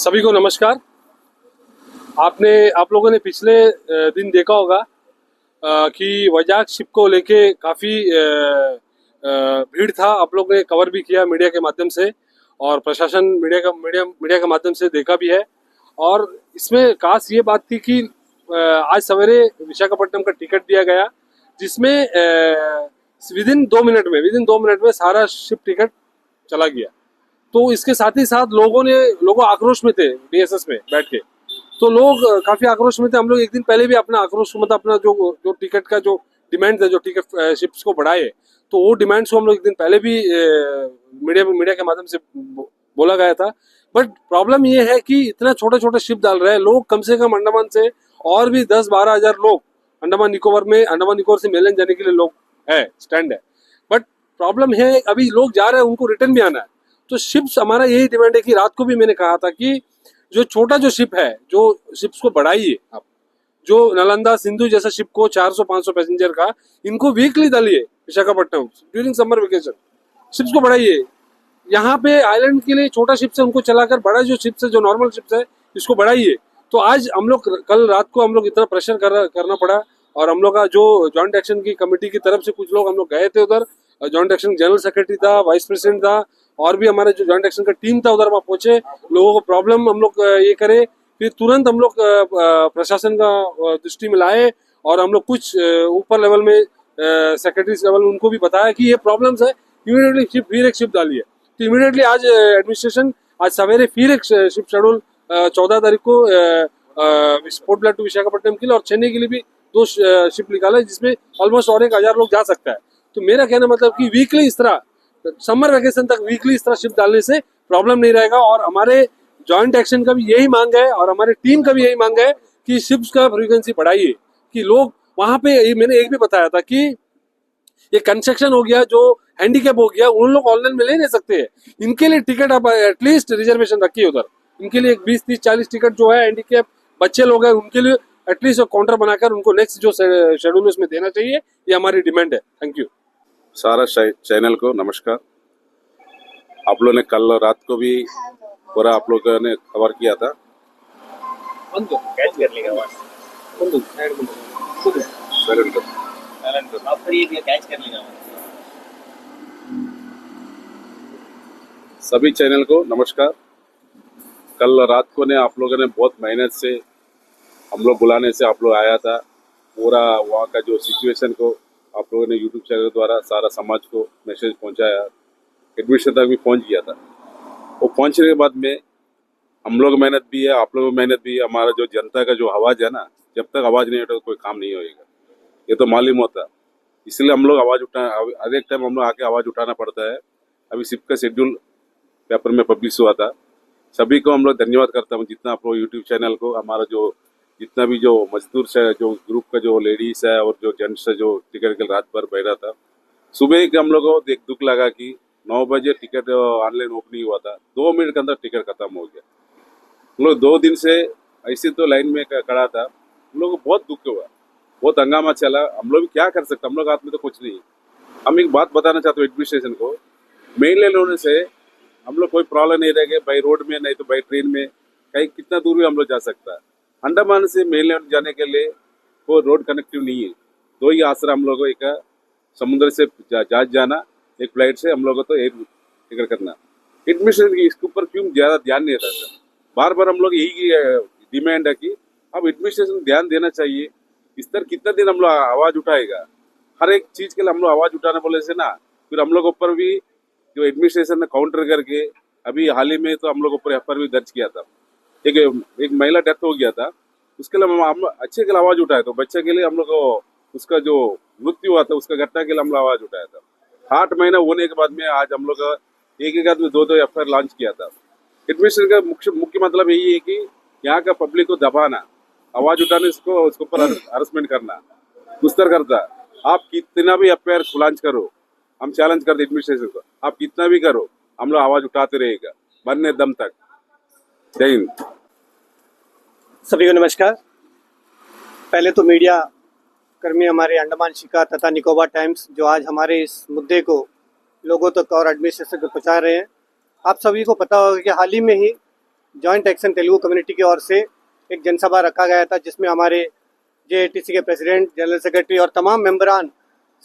सभी को नमस्कार। आप लोगों ने पिछले दिन देखा होगा कि वजाक शिप को लेके काफ़ी भीड़ था। आप लोग ने कवर भी किया मीडिया के माध्यम से और प्रशासन मीडिया के माध्यम से देखा भी है। और इसमें खास ये बात थी कि आज सवेरे विशाखापट्टनम का टिकट दिया गया, जिसमें विदिन 2 मिनट में सारा शिप टिकट चला गया। तो इसके साथ ही साथ लोग आक्रोश में थे डीएसएस में बैठ के। तो लोग काफी आक्रोश में थे। हम लोग एक दिन पहले भी अपना आक्रोश मतलब अपना जो टिकट का जो डिमांड था, जो टिकट शिप्स को बढ़ाए, तो वो डिमांड्स को हम लोग एक दिन पहले भी मीडिया के माध्यम से बोला गया था। बट प्रॉब्लम ये है कि इतना छोटे छोटे शिप डाल रहे हैं लोग। कम से कम अंडमान से और भी 10-12 हजार लोग अंडमान निकोबार से मेलैंड जाने के लिए लोग है, स्टैंड है। बट प्रॉब्लम है अभी लोग जा रहे हैं, उनको रिटर्न भी आना है। तो शिप्स, हमारा यही डिमांड है कि रात को भी मैंने कहा था कि जो छोटा जो शिप है, जो शिप्स को बढ़ाइए आप, जो नालंदा सिंधु जैसा शिप को 400-500 पैसेंजर का, इनको वीकली डालिए Visakhapatnam during summer vacation. Ships को बढ़ाइए। यहाँ पे आइलैंड के लिए छोटा शिप्स है, उनको चलाकर बड़ा जो शिप्स है, जो नॉर्मल शिप्स है, इसको बढ़ाइए। तो आज हम लोग कल रात को हम लोग इतना प्रेशर करना पड़ा। और हम लोग का जो जॉइंट एक्शन की कमेटी की तरफ से कुछ लोग हम लोग गए थे उधर। जॉइंट एक्शन जनरल सेक्रेटरी था, वाइस प्रेसिडेंट था, और भी हमारे जो जॉइंट एक्शन का टीम था उधर वहाँ पहुंचे। लोगों को प्रॉब्लम हम लोग ये करे, फिर तुरंत हम लोग प्रशासन का दृष्टि में लाए। और हम लोग कुछ ऊपर लेवल में सेक्रेटरी लेवल में उनको भी बताया कि ये प्रॉब्लम्स है, इमीडिएटली फिर एक शिप डालिए। तो इमीडिएटली आज एडमिनिस्ट्रेशन आज सवेरे फिर एक शिप शेड्यूल 14 तारीख को पोर्ट ब्लेयर टू विशाखापट्टनम के लिए और चेन्नई के लिए भी 2 शिप निकाला है, जिसमें ऑलमोस्ट और 1000 लोग जा सकता है। तो मेरा कहना मतलब कि वीकली इस तरह समर वेकेशन तक वीकली इस तरह शिप डालने से प्रॉब्लम नहीं रहेगा। और हमारे जॉइंट एक्शन का भी यही मांग है और हमारे टीम का भी यही मांग है कि शिप्स का फ्रीक्वेंसी बढ़ाइए, कि लोग वहां पे, मैंने एक भी बताया था कि ये कंस्ट्रक्शन हो गया, जो हैंडीकैप हो गया, उन लोग ऑनलाइन में ले नहीं सकते हैं। इनके लिए टिकट आप एटलीस्ट रिजर्वेशन रखिए उधर। इनके लिए 20-30-40 टिकट जो है हैंडीकैप बच्चे लोग हैं, उनके लिए एटलीस्ट काउंटर बनाकर उनको नेक्स्ट जो शेड्यूल उसमें देना चाहिए। ये हमारी डिमांड है। Thank you. सारा चैनल को नमस्कार। आप लोगों ने कल रात को भी पूरा आप लोगों ने कवर किया था। सभी चैनल को नमस्कार। कल रात को ने आप लोगों ने बहुत मेहनत से हम लोग बुलाने से आप लोग आया था। पूरा वहाँ का जो सिचुएशन को आप लोगों ने यूट्यूब चैनल द्वारा सारा समाज को मैसेज पहुँचाया, एडमिशन तक भी पहुँच गया था। वो पहुँचने के बाद में हम लोग मेहनत भी है, आप लोग मेहनत भी है। हमारा जो जनता का जो आवाज़ है ना, जब तक आवाज़ नहीं उठेगा कोई काम नहीं होएगा, ये तो मालूम होता। इसलिए हम लोग आवाज़ हर एक टाइम हम लोग आके आवाज़ उठाना पड़ता है। अभी शिप का शेड्यूल पेपर में पब्लिश हुआ था। सभी को हम लोग धन्यवाद करता हूँ, जितना आप लोग यूट्यूब चैनल को, हमारा जो जितना भी जो मजदूर है, जो ग्रुप का जो लेडीज़ है और जो जेंट्स है, जो टिकट के रात भर बैठा था। सुबह के हम लोग को एक दुख लगा कि 9 बजे टिकट ऑनलाइन ओपनिंग हुआ था, 2 मिनट के अंदर टिकट खत्म हो गया। हम लोग 2 दिन से ऐसे तो लाइन में खड़ा था। हम लोग को बहुत दुख हुआ, बहुत हंगामा चला। हम लोग क्या कर सकते, हम लोग हाथ में तो कुछ नहीं। हम एक बात बताना चाहते हैं एडमिनिस्ट्रेशन को, मेन लाइन होने से हम लोग कोई प्रॉब्लम नहीं रहेगा। बाई रोड में नहीं तो बाई ट्रेन में कहीं कितना दूर भी हम लोग जा सकता है। अंडमान से मेन लैंड जाने के लिए कोई रोड कनेक्टिव नहीं है। 2 ही आसरा हम लोग को, एक समुद्र से जहाज जाना, एक फ्लाइट से हम लोग को तो एयर टिकट करना। एडमिशन इसके ऊपर क्यों ज़्यादा ध्यान नहीं रहता। बार बार हम लोग यही डिमांड है कि अब एडमिनिस्ट्रेशन ध्यान देना चाहिए। इस तरह कितना दिन हम लोग आवाज़ उठाएगा, हर एक चीज़ के लिए हम लोग आवाज़ उठाने बोले से ना, फिर हम लोग ऊपर भी जो एडमिनिस्ट्रेशन ने काउंटर करके, अभी हाल ही में तो हम लोग ऊपर एफआईआर भी दर्ज किया था। एक महिला डेथ हो गया था, उसके लिए हम अच्छे के लिए आवाज़ उठाए। तो बच्चे के लिए हम लोग को उसका जो मृत्यु हुआ था, उसका घटना के लिए हम लोग आवाज़ उठाया था। 8 महीना होने के बाद में आज हम लोग एक आदमी 2 एफआईआर लॉन्च किया था। एडमिनिस्ट्रेशन का मुख्य मतलब यही है कि यहाँ का पब्लिक को दबाना, आवाज़ उठाने, उसको उसके ऊपर हरासमेंट करना, उस तरह करता। आप कितना भी एफआईआर लॉन्च करो, हम चैलेंज करते एडमिनिस्ट्रेशन को, आप कितना भी करो, हम लोग आवाज़ उठाते रहेगा मरने दम तक। जय हिंद। सभी को नमस्कार। पहले तो मीडिया कर्मी, हमारे अंडमान शिकार तथा निकोबार टाइम्स, जो आज हमारे इस मुद्दे को लोगों तक और एडमिनिस्ट्रेशन को पहुंचा रहे हैं। आप सभी को पता होगा कि हाल ही में ही जॉइंट एक्शन तेलुगु कम्युनिटी की ओर से एक जनसभा रखा गया था, जिसमें हमारे जेएटीसी के प्रेसिडेंट, जनरल सेक्रेटरी और तमाम मेंबरान,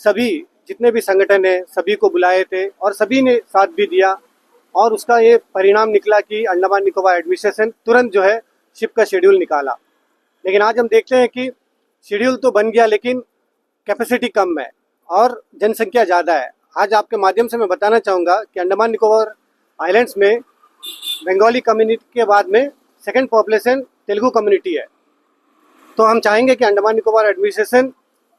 सभी जितने भी संगठन हैं सभी को बुलाए थे और सभी ने साथ भी दिया। और उसका ये परिणाम निकला कि अंडमान निकोबार एडमिनिस्ट्रेशन तुरंत जो है शिप का शेड्यूल निकाला। लेकिन आज हम देखते हैं कि शेड्यूल तो बन गया, लेकिन कैपेसिटी कम है और जनसंख्या ज़्यादा है। आज आपके माध्यम से मैं बताना चाहूँगा कि अंडमान निकोबार आइलैंड्स में बंगाली कम्युनिटी के बाद में सेकंड पॉपुलेशन तेलुगु कम्युनिटी है। तो हम चाहेंगे कि अंडमान निकोबार एडमिनिस्ट्रेशन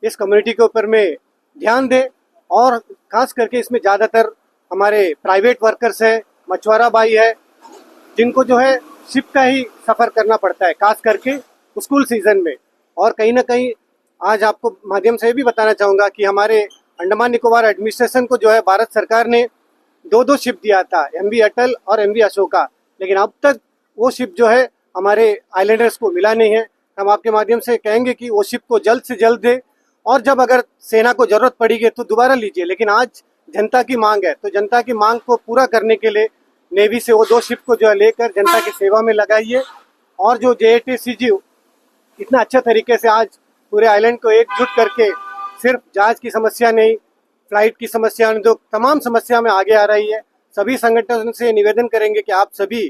इस कम्युनिटी के ऊपर में ध्यान दे और खास करके इसमें ज़्यादातर हमारे प्राइवेट वर्कर्स हैं, मछुआरा भाई है, जिनको जो है शिप का ही सफ़र करना पड़ता है, खास करके स्कूल सीजन में। और कहीं ना कहीं आज आपको माध्यम से भी बताना चाहूँगा कि हमारे अंडमान निकोबार एडमिनिस्ट्रेशन को जो है भारत सरकार ने 2 शिप दिया था, MV अटल और MV अशोका, लेकिन अब तक वो शिप जो है हमारे आइलैंडर्स को मिला नहीं है। हम आपके माध्यम से कहेंगे कि वो शिप को जल्द से जल्द दे और जब अगर सेना को जरूरत पड़ेगी तो दोबारा लीजिए। लेकिन आज जनता की मांग है, तो जनता की मांग को पूरा करने के लिए नेवी से वो 2 शिप को जो है लेकर जनता की सेवा में लगाइए। और जो JATCG इतना अच्छा तरीके से आज पूरे आइलैंड को एकजुट करके सिर्फ जहाज की समस्या नहीं, फ्लाइट की समस्या नहीं, जो तमाम समस्या में आगे आ रही है, सभी संगठन से निवेदन करेंगे कि आप सभी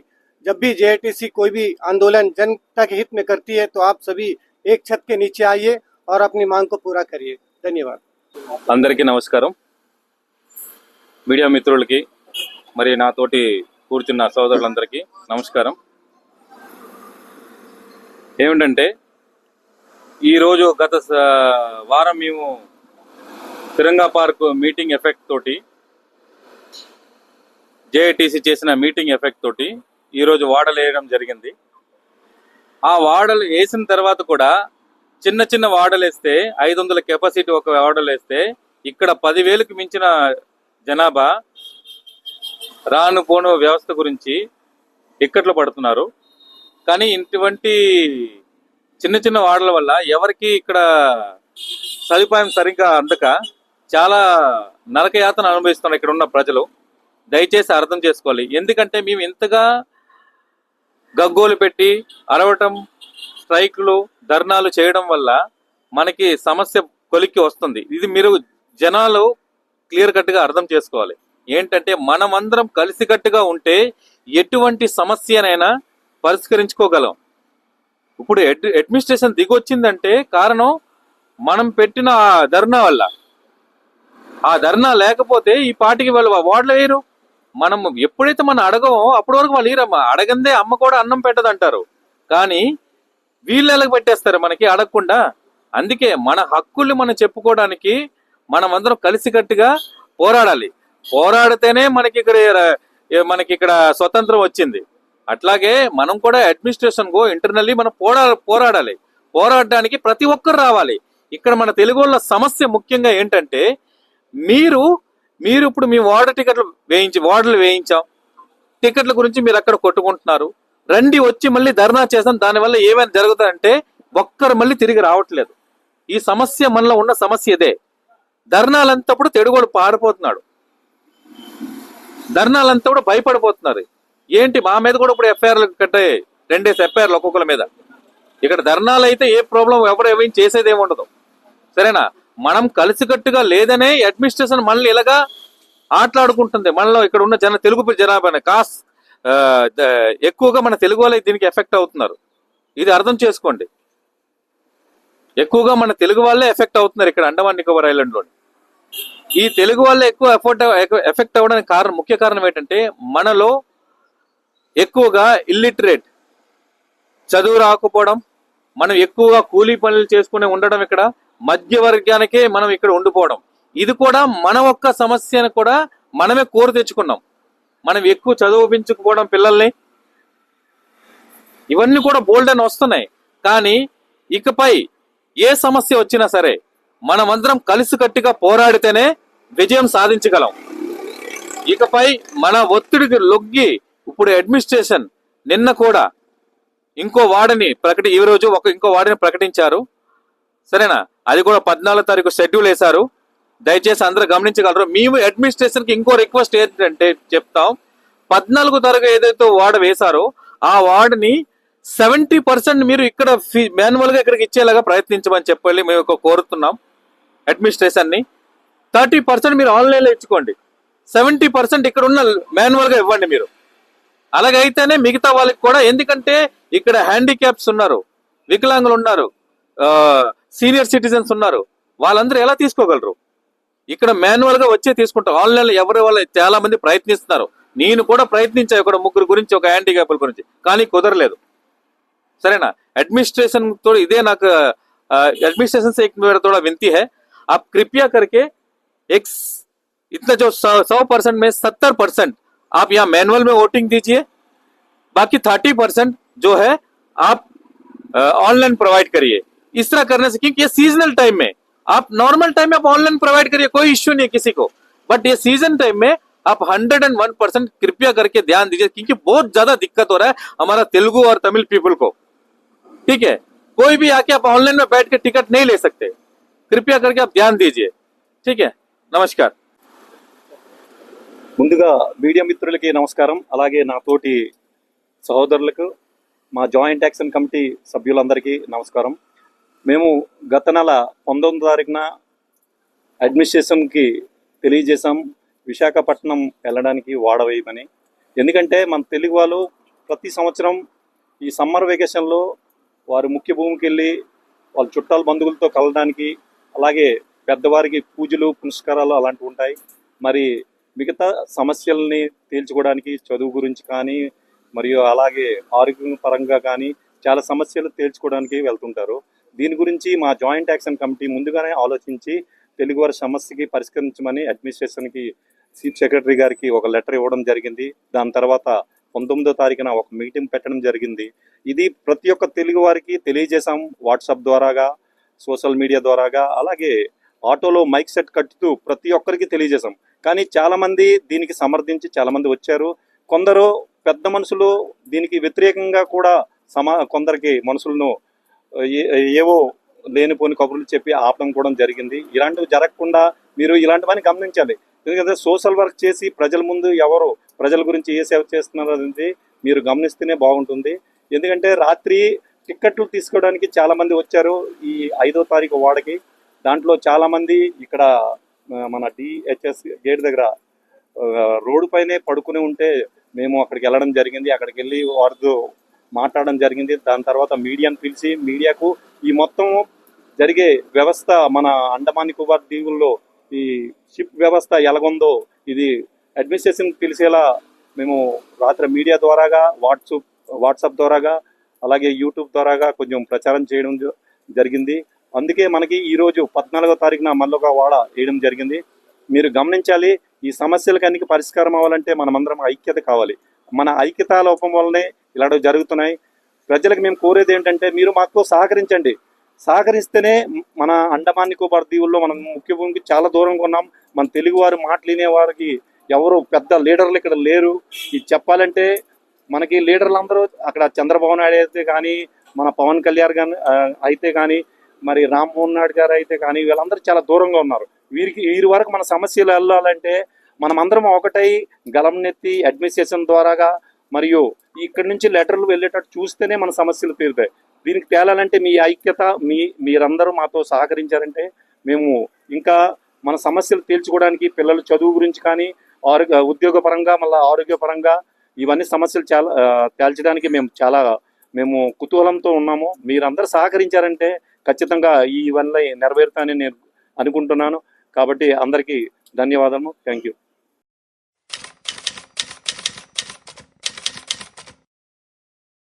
जब भी JATC कोई भी आंदोलन जनता के हित में करती है तो आप सभी एक छत के नीचे आइए और अपनी मांग को पूरा करिए। धन्यवाद। అందరికీ నమస్కారం. మీడియా మిత్రులకి మరి నాతోటి కూర్చున్న సోదరులందరికీ నమస్కారం. ఏమిటంటే ఈరోజు గత వారం మేము తిరంగా పార్క్ మీటింగ్ ఎఫెక్ట్ తోటి JATC చేసిన మీటింగ్ ఎఫెక్ట్ తోటి ఈరోజు వాడలు వేయడం జరిగింది. ఆ వాడలు వేసిన తర్వాత కూడా చిన్న చిన్న వాడలు వేస్తే 500 కెపాసిటీ ఒక వాడలు వేస్తే ఇక్కడ 10,000కి మించిన జనాభా రాను పోను వ్యవస్థ గురించి ఇక్కట్లు పడుతున్నారు. కానీ ఇటువంటి చిన్న చిన్న వాడల వల్ల ఎవరికి ఇక్కడ సదుపాయం సరిగ్గా అందక చాలా నరకయాతన అనుభవిస్తున్నారు ఇక్కడ ఉన్న ప్రజలు. దయచేసి అర్థం చేసుకోవాలి. ఎందుకంటే మేము ఇంతగా గగ్గోలు పెట్టి అరవటం, స్ట్రైక్లు, ధర్నాలు చేయడం వల్ల మనకి సమస్య కొలిక్కి వస్తుంది. ఇది మీరు జనాలు క్లియర్ కట్గా అర్థం చేసుకోవాలి. ఏంటంటే మనమందరం కలిసికట్టుగా ఉంటే ఎటువంటి సమస్యనైనా పరిష్కరించుకోగలం. ఇప్పుడు అడ్మినిస్ట్రేషన్ దిగొచ్చిందంటే కారణం మనం పెట్టిన ఆ ధర్నా వల్ల. ఆ ధర్నా లేకపోతే ఈ పార్టీకి వాళ్ళు వార్డులు వేయరు. మనం ఎప్పుడైతే మనం అడగమో అప్పటి వరకు వాళ్ళు ఈరమ్మా, అడగందే అమ్మ కూడా అన్నం పెట్టదంటారు. కానీ వీళ్ళు ఎలాగ పెట్టేస్తారు మనకి అడగకుండా. అందుకే మన హక్కుల్ని మనం చెప్పుకోవడానికి మనం అందరం కలిసికట్టుగా పోరాడాలి. పోరాడితేనే మనకి ఇక్కడ స్వతంత్రం వచ్చింది. అట్లాగే మనం కూడా అడ్మినిస్ట్రేషన్ గో ఇంటర్నల్లీ మనం పోరాడాలి. పోరాడడానికి ప్రతి ఒక్కరు రావాలి. ఇక్కడ మన తెలుగు వాళ్ళ సమస్య ముఖ్యంగా ఏంటంటే మీరు ఇప్పుడు మీ వార్డులు వేయించాం, టికెట్ల గురించి మీరు అక్కడ కొట్టుకుంటున్నారు. రండి వచ్చి మళ్ళీ ధర్నా చేస్తాం. దానివల్ల ఏమైనా జరుగుతుందంటే ఒక్కరు మళ్ళీ తిరిగి రావట్లేదు. ఈ సమస్య మనలో ఉన్న సమస్య ఇదే. ధర్నాలంతప్పుడు తెడుగోడు పారిపోతున్నాడు, ధర్నాలంతప్పుడు భయపడిపోతున్నారు. ఏంటి మా మీద కూడా ఇప్పుడు ఎఫ్ఐఆర్లు కట్టాయి, 2 ఎఫ్ఐఆర్లు ఒక్కొక్కరి మీద. ఇక్కడ ధర్నాలు అయితే ఏ ప్రాబ్లం ఎవరు ఏమైనా చేసేది ఏమి ఉండదు. సరేనా? మనం కలిసికట్టుగా లేదనే అడ్మినిస్ట్రేషన్ మనల్ని ఇలాగా ఆటలాడుకుంటుంది. మనలో ఇక్కడ ఉన్న తెలుగు జనాభా ఎక్కువగా మన తెలుగు వాళ్ళే దీనికి ఎఫెక్ట్ అవుతున్నారు. ఇది అర్థం చేసుకోండి. ఎక్కువగా మన తెలుగు వాళ్ళే ఎఫెక్ట్ అవుతున్నారు ఇక్కడ అండమాన్ నికోబార్ ఐలాండ్ లో. ఈ తెలుగు వాళ్ళే ఎక్కువ ఎఫెక్ట్ అవ్వడానికి ముఖ్య కారణం ఏంటంటే మనలో ఎక్కువగా ఇల్లిటరేట్, చదువు రాకపోవడం, మనం ఎక్కువగా కూలీ పనులు చేసుకుని ఉండడం, ఇక్కడ మధ్యవర్గానికే మనం ఇక్కడ ఉండిపోవడం. ఇది కూడా మన ఒక్క సమస్యను కూడా మనమే కోరి తెచ్చుకున్నాం. మనం ఎక్కువ చదువుపించకపోవడం పిల్లల్ని, ఇవన్నీ కూడా బోల్డ్ అని వస్తున్నాయి. కానీ ఇకపై ఏ సమస్య వచ్చినా సరే మనమందరం కలిసికట్టుగా పోరాడితేనే విజయం సాధించగలం. ఇకపై మన ఒత్తిడికి లొగ్గి ఇప్పుడు అడ్మినిస్ట్రేషన్ నిన్న కూడా ఇంకో వార్డుని ఇంకో వార్డుని ప్రకటించారు. సరేనా? అది కూడా 14వ తారీఖు షెడ్యూల్ వేశారు. దయచేసి అందరూ గమనించగలరు. మేము అడ్మినిస్ట్రేషన్ కి ఇంకో రిక్వెస్ట్ ఏంటంటే చెప్తాం, 14వ తారీఖు ఏదైతే వార్డు వేశారో ఆ వార్డుని 70% మీరు ఇక్కడ మాన్యువల్ గా ఇక్కడికి ఇచ్చేలాగా ప్రయత్నించమని చెప్పి మేము కోరుతున్నాం అడ్మినిస్ట్రేషన్ ని. 30% మీరు ఆన్లైన్ లో ఇచ్చుకోండి, 70% ఇక్కడ ఉన్న మాన్యువల్ గా ఇవ్వండి మీరు. అలాగైతేనే మిగతా వాళ్ళకి కూడా, ఎందుకంటే ఇక్కడ హ్యాండిక్యాప్స్ ఉన్నారు, వికలాంగులు ఉన్నారు, సీనియర్ సిటిజన్స్ ఉన్నారు, వాళ్ళందరూ ఎలా తీసుకోగలరు? ఇక్కడ మాన్యువల్ గా వచ్చే తీసుకుంటారు. ఆన్లైన్ లో ఎవరి వాళ్ళు చాలా మంది ప్రయత్నిస్తున్నారు. నేను కూడా ప్రయత్నించాను ఇక్కడ ముగ్గురు గురించి, ఒక హ్యాండిక్యాప్ల గురించి, కానీ కుదరలేదు. సరేనా? एडमिनिस्ट्रेशन तो इधे ना एडमिनिस्ट्रेशन से एक मेरा थोड़ा विनती है, आप कृपया करके एक इतना जो 100% में 70% आप यहाँ मैनुअल में वोटिंग दीजिए, बाकी 30% जो है आप ऑनलाइन प्रोवाइड करिए. इस तरह करने से, क्योंकि ये सीजनल टाइम में, आप नॉर्मल टाइम में आप ऑनलाइन प्रोवाइड करिए, कोई इश्यू नहीं है किसी को, बट ये सीजन टाइम में आप 101% कृपया करके ध्यान दीजिए, क्योंकि बहुत ज्यादा दिक्कत हो रहा है हमारा तेलुगु और तमिल पीपल को. ठीक है, कोई भी आके आप ऑनलाइन में बैठ के टिकट नहीं ले सकते, कृपया करके आप ध्यान दीजिए. ठीक है, नमस्कार. ముందుగా మీడియా మిత్రులకి నమస్కారం, అలాగే నా తోటి సహోదరులకు, మా జాయింట్ యాక్షన్ కమిటీ సభ్యులందరికీ నమస్కారం. మేము గత నెల 19వ తారీఖున అడ్మినిస్ట్రేషన్కి తెలియజేశాం విశాఖపట్నం వెళ్ళడానికి వాడవేయమని. ఎందుకంటే మన తెలుగు వాళ్ళు ప్రతి సంవత్సరం ఈ సమ్మర్ వెకేషన్లో వారు ముఖ్య భూమికి వెళ్ళి వాళ్ళ చుట్టాల బంధువులతో కలవడానికి, అలాగే పెద్దవారికి పూజలు పునస్కారాలు అలాంటివి ఉంటాయి. మరి మిగతా సమస్యల్ని తేల్చుకోవడానికి, చదువు గురించి కానీ, మరియు అలాగే ఆరోగ్యం పరంగా కానీ చాలా సమస్యలు తేల్చుకోవడానికి వెళ్తుంటారు. దీని గురించి మా జాయింట్ యాక్షన్ కమిటీ ముందుగానే ఆలోచించి తెలుగువారి సమస్యకి పరిష్కరించమని అడ్మినిస్ట్రేషన్కి చీఫ్ సెక్రటరీ గారికి ఒక లెటర్ ఇవ్వడం జరిగింది. దాని తర్వాత 19వ తారీఖున ఒక మీటింగ్ పెట్టడం జరిగింది. ఇది ప్రతి ఒక్క తెలుగు వారికి తెలియజేశాం, వాట్సాప్ ద్వారాగా, సోషల్ మీడియా ద్వారాగా, అలాగే ఆటోలో మైక్ సెట్ కట్టుతూ ప్రతి ఒక్కరికి తెలియజేశాం. కానీ చాలామంది దీనికి సమర్థించి చాలామంది వచ్చారు. కొందరు పెద్ద మనుషులు దీనికి వ్యతిరేకంగా కూడా కొందరికి మనుషులను ఏవో లేనిపోని కబుర్లు చెప్పి ఆపడం కూడా జరిగింది. ఇలాంటివి జరగకుండా మీరు ఇలాంటివన్నీ గమనించాలి. ఎందుకంటే సోషల్ వర్క్ చేసి ప్రజల ముందు ఎవరు ప్రజల గురించి ఏ సేవ చేస్తున్నారు అనేది మీరు గమనిస్తేనే బాగుంటుంది. ఎందుకంటే రాత్రి టిక్కెట్లు తీసుకోవడానికి చాలామంది వచ్చారు ఈ 5వ తారీఖు వాడకి. దాంట్లో చాలామంది ఇక్కడ మన డిహెచ్ఎస్ గేట్ దగ్గర రోడ్డు పైనే పడుకుని ఉంటే మేము అక్కడికి వెళ్ళడం జరిగింది. అక్కడికి వెళ్ళి వారితో మాట్లాడడం జరిగింది. దాని తర్వాత మీడియాను పిలిచి మీడియాకు ఈ మొత్తం జరిగే వ్యవస్థ, మన అండమాన్ నికోబార్ దీవుల్లో ఈ షిప్ వ్యవస్థ ఎలాగుందో ఇది అడ్మినిస్ట్రేషన్ పిలిచేలా మేము రాత్రి మీడియా ద్వారాగా, వాట్సాప్ ద్వారాగా, అలాగే యూట్యూబ్ ద్వారాగా కొంచెం ప్రచారం చేయడం జరిగింది. అందుకే మనకి ఈరోజు 14వ తారీఖున మల్లొక వాడ వేయడం జరిగింది. మీరు గమనించాలి, ఈ సమస్యలకన్నీ పరిష్కారం అవ్వాలంటే మనమందరం ఐక్యత కావాలి. మన ఐక్యత లోపం వల్లనే ఇలాంటివి జరుగుతున్నాయి. ప్రజలకు మేము కోరేది ఏంటంటే మీరు మాకు సహకరించండి. సహకరిస్తేనే మన అండమాన్ నికోబార్ దీవుల్లో మనం ముఖ్య భూమికి చాలా దూరంగా ఉన్నాం. మన తెలుగువారు మాట్లాడినే వారికి ఎవరు పెద్ద లీడర్లు ఇక్కడ లేరు. ఇది చెప్పాలంటే మనకి లీడర్లు అందరూ అక్కడ చంద్రబాబు నాయుడు అయితే కానీ, మన పవన్ కళ్యాణ్ గారు అయితే కానీ, మరి రామ్మోహన్ నాయుడు గారు అయితే కానీ, వీళ్ళందరూ చాలా దూరంగా ఉన్నారు. వీరి వరకు మన సమస్యలు వెళ్ళాలంటే మనం అందరం ఒకటై గలంనెత్తి అడ్మినిస్ట్రేషన్ ద్వారాగా మరియు ఇక్కడి నుంచి లెటర్లు వెళ్ళేటట్టు చూస్తేనే మన సమస్యలు తీరుతాయి. దీనికి తేలాలంటే మీ ఐక్యత, మీరందరూ మాతో సహకరించారంటే మేము ఇంకా మన సమస్యలు తీర్చుకోవడానికి, పిల్లల చదువు గురించి కానీ, ఉద్యోగపరంగా, మళ్ళీ ఆరోగ్యపరంగా ఇవన్నీ సమస్యలు తేల్చడానికి మేము కుతూహలంతో ఉన్నాము. మీరందరూ సహకరించారంటే ఖచ్చితంగా ఇవన్నీ నెరవేరుతానని నేను అనుకుంటున్నాను. కాబట్టి అందరికీ ధన్యవాదాలు. Thank you.